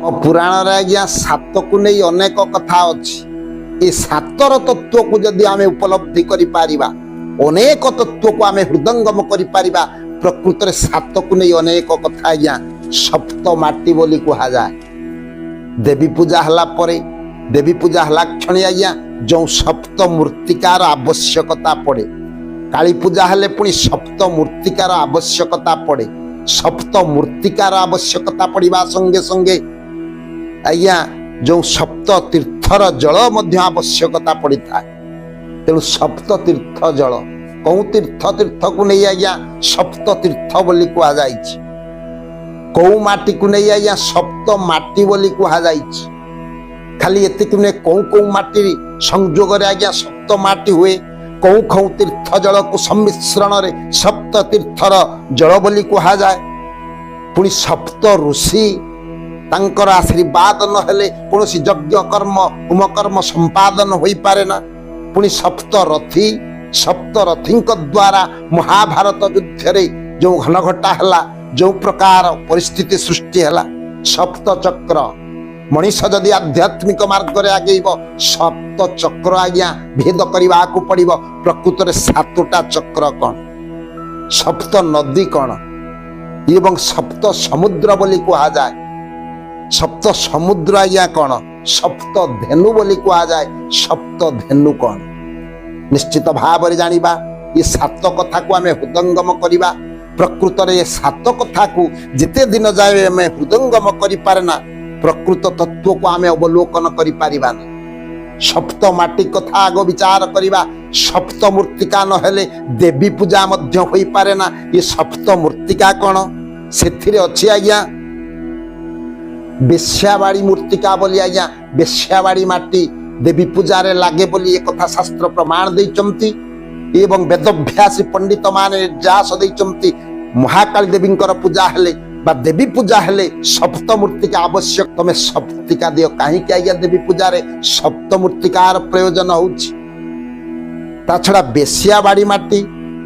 पुराण रे आज्ञा सात को नहीं अनेक कथा अच्छी। ये सातर तत्व को जदि आमे उपलब्धि करि पारिबा, अनेक तत्व को आमे हृदंगम करि पारिबा, प्रकृत रे सात को नहीं अनेक कथा आज्ञा सप्त माटी बोली कहा जाए। देवी पूजा हला परे, देवी पूजा हला क्षणी आज्ञा जो सप्त मूर्तिकार आवश्यकता पड़े, काली पूजा हेले पुणी सप्त मूर्तिकार आवश्यकता पड़े। सप्त मूर्तिकार आवश्यकता पड़िबा संगे संगे आज्ञा जो सप्त तीर्थर जल मध्य आवश्यकता पड़ी था। तेणु सप्त तीर्थ जल कौ तीर्थ तीर्थ को नहीं आज्ञा सप्त तीर्थ बोली कहा जाइछि। कौ माटी को नहीं आज्ञा सप्त माटी बोली कहा जाइछि। खाली एतिक नुहे कौ कौ माटी संजोग रे आज्ञा सप्त माटी हुए। कौ कौ तीर्थ जल को सम्मिश्रण रे सप्त तीर्थर जल बोली कहा जाए। पुणी सप्त ऋषि तांकर आशीर्वाद न हेले कौनसी यज्ञ कर्म होम कर्म संपादन होई पारे ना। पुणी सप्त रथी द्वारा महाभारत युद्ध रे जो घनघटा हला, जो प्रकार परिस्थिति सृष्टि हला, सप्त चक्र मनीष जदि आध्यात्मिक मार्ग रे आगेब सप्त चक्र आज्ञा भेद करने को पड़िब। प्रकृत रे सातटा चक्र कौन, सप्त नदी कौन एवं सप्त समुद्र बोली कहा जाए। सप्त समुद्र आज्ञा कौन, सप्त धेनु बोली कहा जाए। सप्त धेनु कौन निश्चित भाव रे जानिबा। ये सात कथा को आमे हृदंगम करिबा। प्रकृत रे ये सात कथा को जिते दिन जाए आमे हृदंगम करि पारेना, प्रकृत तत्व को आमे अवलोकन करि पारिबा ना। सप्त माटी कथा आगो विचार करिबा। सप्त मूर्तिका न हेले देवी पूजा मध्य होई पारे ना। ये सप्त मूर्तिका कौन, सेथिरे अछि आज्ञा बेश्याबाड़ी मूर्तिका बोली आज्ञा बेश्याबाड़ी माटी देवी पूजा रे लागे बोली एक कथा शास्त्र प्रमाण देइचंती। एवं वेदभ्यासी पंडित माने निर्यास देइचंती। महाकाली देवींकर पूजा हेले बा देवी पूजा हेले सप्त मूर्तिका आवश्यक। तमे सप्तिका दियो काहे कि आज्ञा देवी पूजा रे सप्त मूर्तिकार प्रयोजन होउछि। ता छड़ा बेश्याबाड़ी माटी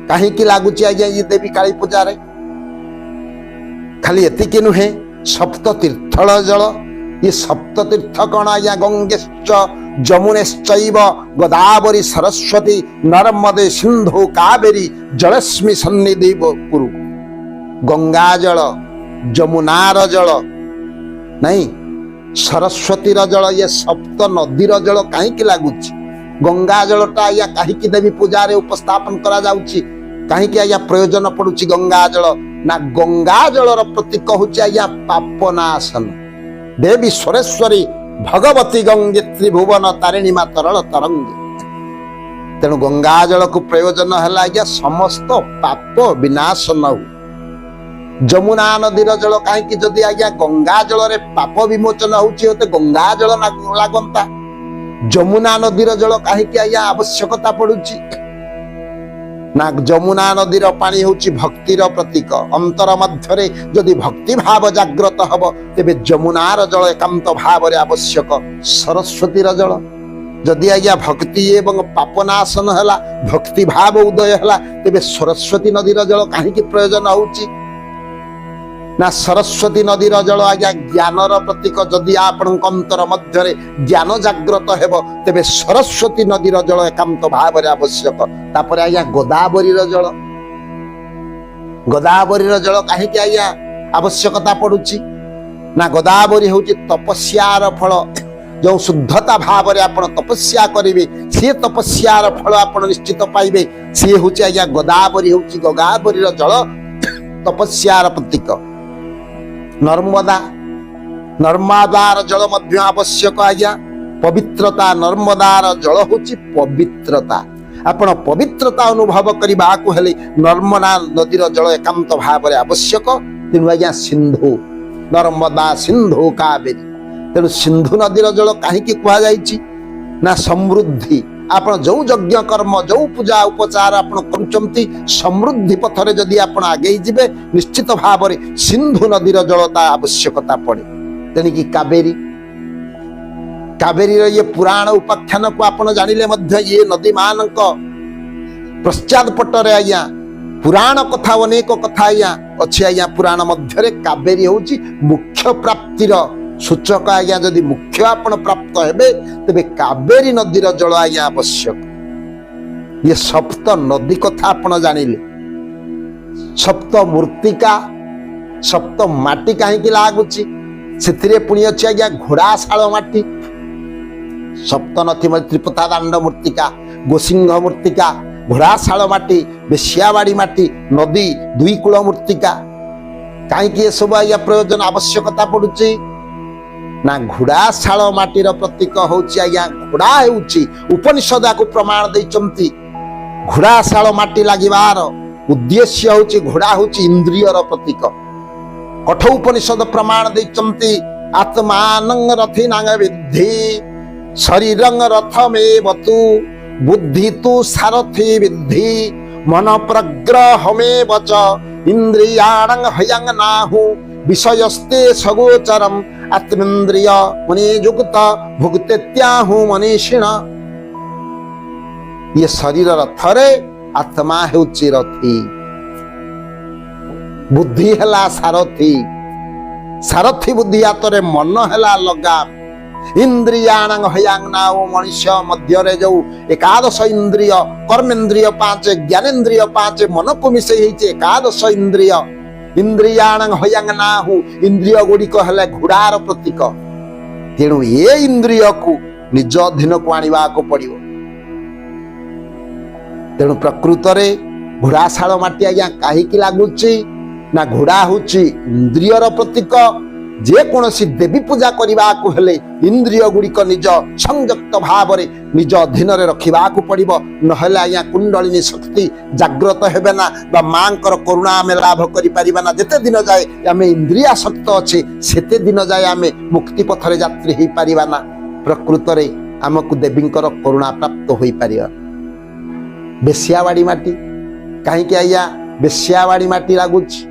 काहे कि लागुछि आज्ञा ये देवी काली पूजा रे। खाली एतिके नुहे सप्त तीर्थल जल, ये सप्त तीर्थ कौन आज्ञा गंगेश्च जमुनेश्चैव गोदावरी सरस्वती नर्मदे सिंधु कावेरी जलस्मि सन्निधि कुरु। गंगा जल, जमुनार जल नहीं, सरस्वतीर जल, ये सप्त नदीर जल कहीं लगुच। गंगा जलटा आज्ञा कहीं देवी पूजा रे उपस्थापन करा जाउची। कहीं आज्ञा प्रयोजन पड़ुची गंगा जल ना। गंगा जलर प्रतीक होची आज्ञा पापनाशन। देवी सुरेश्वरी भगवती गंगे त्रिभुवन तारिणी मा तरल तरंगे। तेणु गंगा जल को प्रयोजन है आज्ञा समस्त पाप विनाशन हो। जमुना नदीर जल कहीं जदि आज्ञा गंगा जल रे पाप विमोचन होची होते गंगा जल लागंता। जमुना नदीर जल कहीं आज्ञा आवश्यकता पड़ुची ना। जमुना नदीर पानी होची भक्तिर प्रतीक। अंतर मध्यरे जदि भक्ति भाव जाग्रत हब तेबे जमुनार जल एकांत भाव रे आवश्यक। सरस्वतीर जल जदि आज्ञा भक्ति एवं पापनाशन हला, भक्ति भाव उदय हला, तेबे सरस्वती नदीर जल कहीं प्रयोजन होची ना। सरस्वती नदीर जल आज्ञा ज्ञानर प्रतीक। जदि आपणक अंतर मध्यरे ज्ञान जाग्रत हेब तेबे सरस्वती नदीर जल एकांत भाव रे आवश्यक। तापर आज्ञा गोदावरीर जल, गोदावरीर जल कहीं आज्ञा आवश्यकता पड़ुची ना। गोदावरी होची तपस्यार फल। जो शुद्धता भाव रे आपण तपस्या करिवे से तपस्यार फल आपण निश्चित पाइबे। से होची आज्ञा गोदावरी होची गोदावरीर जल तपस्यार प्रतीक। नर्मदा, नर्मदार जल मध्य आवश्यक आज्ञा पवित्रता। नर्मदार जल होची पवित्रता। आपण पवित्रता अनुभव करबा को हेले नर्मदा नदीर जल एकांत भाव रे आवश्यक। तेणु आज्ञा सिंधु, नर्मदा सिंधु कावेरी। तेणु सिंधु नदीर जल कहीं कहा जाइछि ना समृद्धि। आपण जो यज्ञ कर्म जो पूजा उपचार आपण करुचंती समृद्धि पथरे जदि आपण आगे जिबे निश्चित भाव रे सिंधु नदीर जलता आवश्यकता पड़े। तेणुकि कावेरी, कावेरी ये पुराण उपाख्यान को आपण जानिले मध्य ये नदी मानक पश्चात पटरे आज्ञा पुराण कथा अनेक कथा आज्ञा अच्छी आज्ञा पुराण मध्य कावेरी होची मुख्य प्राप्तिर सूचक आज्ञा जदि मुख्य आपण प्राप्त हेबे तेबे कावेरी नदीर जल आज्ञा आवश्यक। ये सप्त नदी कथा आपण जानिले। सप्त मूर्तिका सप्त माटी कहीं लागुची से पुणी अच्छी आज्ञा घोड़ाशाल माटी। सप्त नथी त्रिपथा दांड मूर्तिका गोसिंह मूर्तिका घोड़ाशाल माटी बेश्यावाड़ी माटी नदी दुई कूल मूर्तिका कहीं सब आज्ञा प्रयोजन आवश्यकता पड़ुची ना घोड़ाशाल माटीर प्रतीक होउची आज्ञा घोड़ा हेउची उपनिषद को प्रमाण देइचंती। घोड़ाशाल माटी लागिबार उद्देश्य होउची घोड़ा होउची इंद्रियर प्रतीक। कठोपनिषद प्रमाण देइचंती आत्मानं रथिनांग विद्धि शरीरं रथमेव तु बुद्धि तु सारथि विद्धि मन प्रग्रहमेव च इंद्रियाणं हयं नाहु विषयस्ते सगोचरम आत्मेन्द्रिय मनियुक्त भुक्तेत्याहु मनीषिण। ये शरीर रथरे आत्मा हेउची रथी बुद्धि हेला सारथी सारथी बुद्धि हाथ मन हेला लगाम इंद्रियाणं हयांग नाउ मनुष्य मध्य जो एकादश इंद्रिय कर्मेन्द्रिय पांच ज्ञानेन्द्रिय पांच मन को मिसे एकादश इंद्रिय इंद्रियाणं हयांग नाहु इंद्रिय गुड़िक हेले घोड़ार प्रतीक। तेणु ये इंद्रिय को निज अधीन को आनिबा को पड़िबो। तेणु प्रकृत रे घोड़ाशाल माटी आज्ञा काहीकि लागुची ना घोड़ा होची इंद्रियर प्रतीक। जे कोनोसी देवी पूजा करबा को हेले इंद्रिय गुड़िक निज संयुक्त भाव रे निज अधीन रे रखिबा को पड़िबो। नहले आज्ञा कुंडलिनी शक्ति जागृत हेबे ना बा मांकर करुणा आमे लाभ करि परिबा ना। जेते दिन जाए आमे इंद्रियासक्त अछि सेते दिन जाए आमे मुक्ति पथ रे यात्री हेई परिबा ना। प्रकृत रे हमकु देवींकर करुणा प्राप्त होई परिबा। बेश्यावाड़ी माटी कहीं के आज्ञा बेश्यावाड़ी माटी लागुची।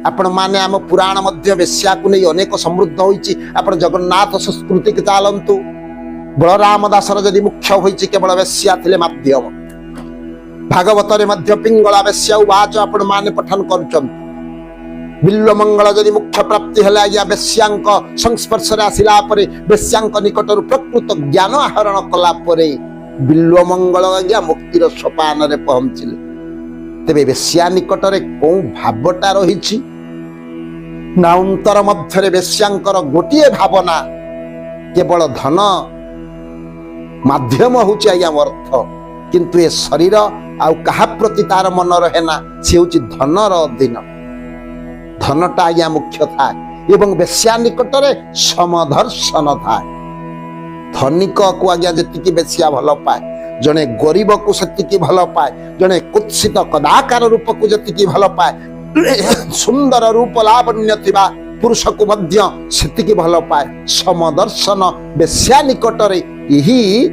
आपण माने आम पुराण मध्य बेश्या को नहीं अनेक समृद्ध होइची। आपण जगन्नाथ संस्कृति के चालंतु बलराम दासर जदि मुख्य होइची केवल बेश्या थिले माध्यम। भागवत रे मध्य पिंगला बेश्या उवाच आपण माने पठन करूचन। बिल्व मंगल जदि मुख्य प्राप्ति हेला या बेश्यांक संस्पर्श रे आसिला परे बेश्यांक निकटरु प्रकृत ज्ञान आहरण कला परे बिल्व मंगल आज्ञा मुक्तिर सोपान रे पहुंचिले। तेबे बेश्या निकट रे को भावटा रहिछि ना अंतर मध्य बेश्यांकर गोटिए भावना केवल धन माध्यम होउछि आज्ञा अर्थ। किंतु ए शरीर आउ कहा प्रति तार मन रहे ना से होउछि धनर अधीन। धनटा आज्ञा मुख्य थाए एवं बेश्या निकट रे समदर्शन थाए। धनिक को आज्ञा जतिकी बेश्या भल पाए जने गरीब को सेतिकी भल पाए जने कुत्सित कदाकार रूप को जतिकी भल पाए सुंदर रूप लावण्य थिबा पुरुष को मध्य सेतिकी भल पाए। समदर्शन बेश्या निकट रे यही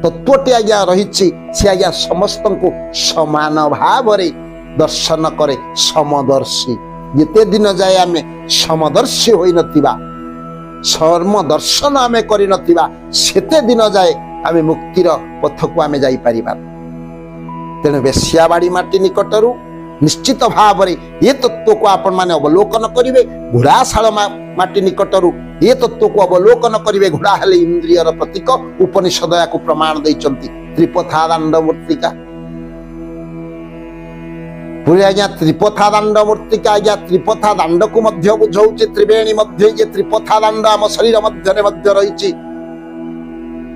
तत्वटी आज्ञा रहिछि। से आज्ञा समस्त को समान भाव रे दर्शन करे समदर्शी। जेते दिन जाए आमे समदर्शी होई नथिबा सर्म दर्शन आमे करि नथिबा सेते दिन जाए आमे मुक्तिर पथ को आमे जाई परिबा। तेणु बेश्यावाड़ी माटी निकटरू निश्चित भाव रे ये तत्व को आपण माने अवलोकन करिवे। घोड़ाशाल माटी निकटरू ये तत्व को अवलोकन करिवे। घोड़ा हेले इंद्रियर प्रतीक। उपनिषद याकु प्रमाण दैचंती। त्रिपथा दांड मूर्तिका पूरे आज्ञा त्रिपथा दांड मूर्तिका आज्ञा त्रिपथा दांड को मध्य बुझौछि। त्रिवेणी मध्य ये त्रिपथा दांड आम शरीर मध्य रहिछि।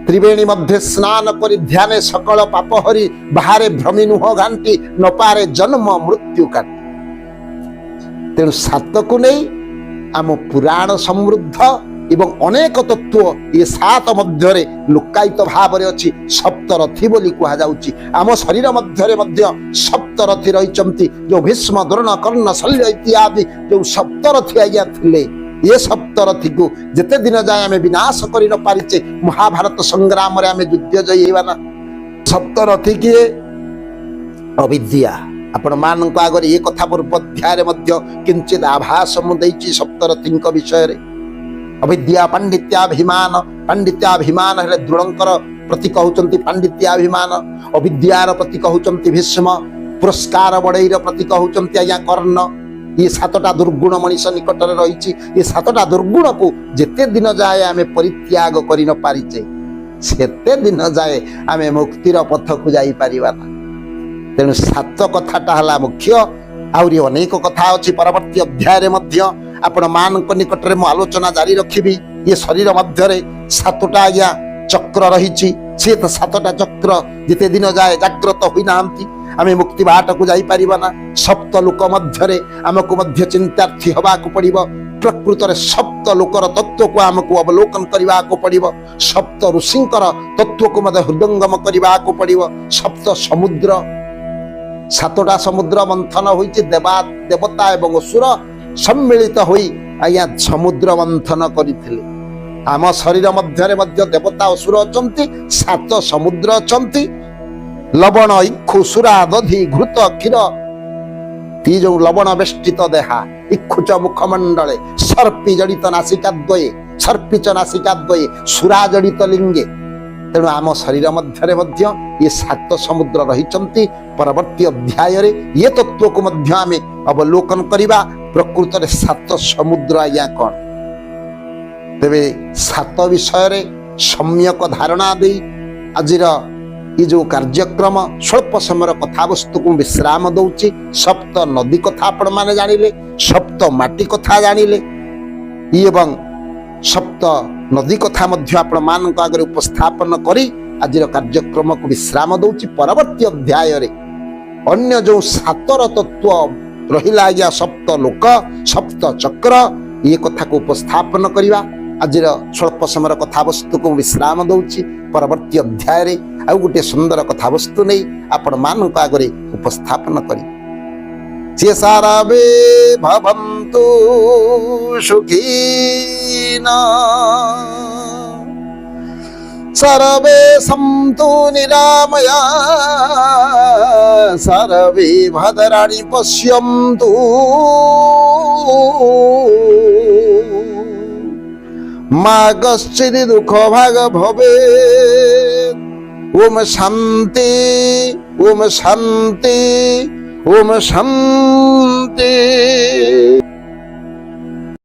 त्रिवेणी मध्य स्नान करी ध्याने सकल पाप हरि बाहरे भ्रमी नुह घांटी न पारे जन्म मृत्यु काटी। तेणु सात को नहीं आम पुराण समृद्ध एवं अनेक तत्व ये सात मध्य लुकायित भाव रे अछि। सप्तरथी बोली कहा जाउछि। आम शरीर मध्य सप्तरथी रहिचंती। जो भीष्म द्रोण कर्ण शल्य इत्यादि जो सप्तरथी आज्ञा थिले ये सप्तरथी को जेते दिन जाए आमे विनाश करि न पारिचे। महाभारत संग्राम रे आमे युद्ध जयेबा ना। सप्तरथी के अविद्या आपण मानक आगर ये कथा पूर्व अध्याय रे मध्य किंचित आभास मु दैछि। सप्तरथी विषय रे अविद्या पांडित्याभिमान। पांडित्याभिमान हेले द्रोणंकर प्रतीक होचंती पांडित्याभिमान। अविद्यार प्रतीक होचंती भीष्म। पुरस्कार बड़ईर प्रतीक होचंती आज्ञा कर्ण। ये सातटा दुर्गुण मनीष निकट रही। ये सातटा दुर्गुण को जिते दिन जाए आम परित्याग कर न पारिचे सेते दिन जाए आम मुक्तिर पथ को जापर ना। तेणु सात कथाटा है मुख्य। आहरी अनेक कथा अच्छी परवर्ती अध्याय आपण मान निकट में आलोचना जारी रखी। ये शरीर मध्य सातटा आज्ञा चक्र रही। सी तो सातटा चक्र जिते दिन जाए जाग्रत होना आम मुक्ति बाट को जापर ना। सप्त लोक मध्य आमको मध्य चिंतार्थी हवा को पड़ो। प्रकृत में सप्त लोकर तत्व को आमको अवलोकन करने को पड़ो। सप्त ऋषिंकर तत्व को मत हृदंगम करने को पड़ो। सप्त समुद्र सातटा समुद्र मंथन होइछि। देवता एवं असुर सम्मिलित होई आज्ञा समुद्र मंथन करथिले। आम शरीर मध्य देवता असुर अछंती, सात समुद्र अछंती। लवण इक्षु सुरा दधि घृत क्षीर ती जो लवण बेष्टित देहा इक्षुच मुखमंडले सर्पी जड़ित नासिकाद्वये सर्पीच नासिकाद्वये सुरा जड़ित लिंगे। तेणु आम शरीर मध्य ये सात समुद्र रही। परवर्ती अध्याय ये तत्व को मध्य आम अवलोकन करवा। प्रकृत में सात समुद्र आज्ञा कौन तेरे सात विषय सम्यक धारणा दे आज ये जो कार्यक्रम स्वल्प समय कथा वस्तु को विश्राम दौची। सप्त नदी कथा आपण माने जानिले, सप्त माटी कथा जानिले एवं सप्त नदी कथा मध्य आपण मान को आगे उपस्थापन करी आज कार्यक्रम को विश्राम दौची। परवर्ती अध्याय अन्य जो सातर तत्व रहिला आज्ञा सप्त लोक सप्त चक्र ये कथा को उपस्थापन करवा। आज स्वल्प समय कथा वस्तु को विश्राम दौची। परवर्ती अध्याय आउ गोटे सुंदर कथा वस्तु नहीं आपण मान को आगे उपस्थापन करी। जे सारावे भवन्तु सुखिना सर्वे सन्तु निरामया सर्वे भद्राणि पश्यन्तु मा कश्चित् दुःख भाग भवेत्। ओम शान्ति ओम शान्ति ओम शान्ति।